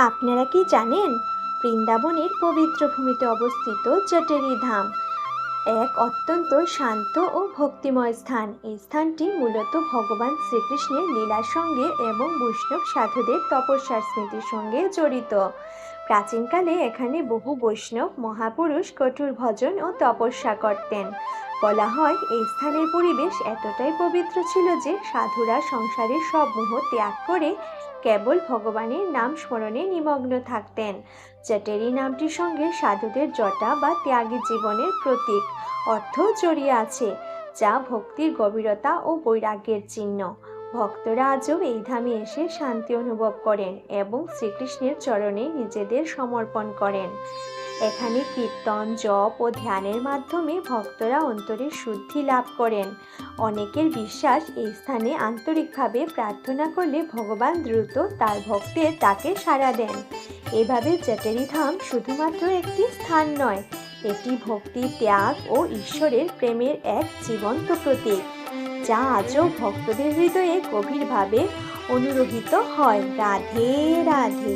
আপনারা কি জানেন, বৃন্দাবনের পবিত্র ভূমিতে অবস্থিত জটেরি ধাম এক অত্যন্ত শান্ত ও ভক্তিময় স্থান। এই স্থানটি মূলত ভগবান শ্রীকৃষ্ণের লীলার সঙ্গে এবং বৈষ্ণব সাধুদের তপস্যার স্মৃতির সঙ্গে জড়িত। প্রাচীনকালে এখানে বহু বৈষ্ণব মহাপুরুষ কঠোর ভজন ও তপস্যা করতেন। বলা হয় এই স্থানের পরিবেশ এতটাই পবিত্র ছিল যে সাধুরা সংসারের সব মোহ ত্যাগ করে কেবল ভগবানের নাম স্মরণে নিমগ্ন থাকতেন। জটেরি নামটির সঙ্গে সাধুদের জটা বা ত্যাগী জীবনের প্রতীক অর্থ জড়িয়ে আছে, যা ভক্তির গভীরতা ও বৈরাগ্যের চিহ্ন। ভক্তরা আজও এই ধামে এসে শান্তি অনুভব করেন এবং শ্রীকৃষ্ণের চরণে নিজেদের সমর্পণ করেন। এখানে কীর্তন, জপ ও ধ্যানের মাধ্যমে ভক্তরা অন্তরের শুদ্ধি লাভ করেন। অনেকের বিশ্বাস এই স্থানে আন্তরিকভাবে প্রার্থনা করলে ভগবান দ্রুত তার ভক্তের ডাকে সাড়া দেন। এভাবে জটেরি ধাম শুধুমাত্র একটি স্থান নয়, এটি ভক্তি, ত্যাগ ও ঈশ্বরের প্রেমের এক জীবন্ত প্রতীক, যা আজও ভক্তদের হৃদয়ে গভীরভাবে অনুরোহিত হয়। রাধে রাধে।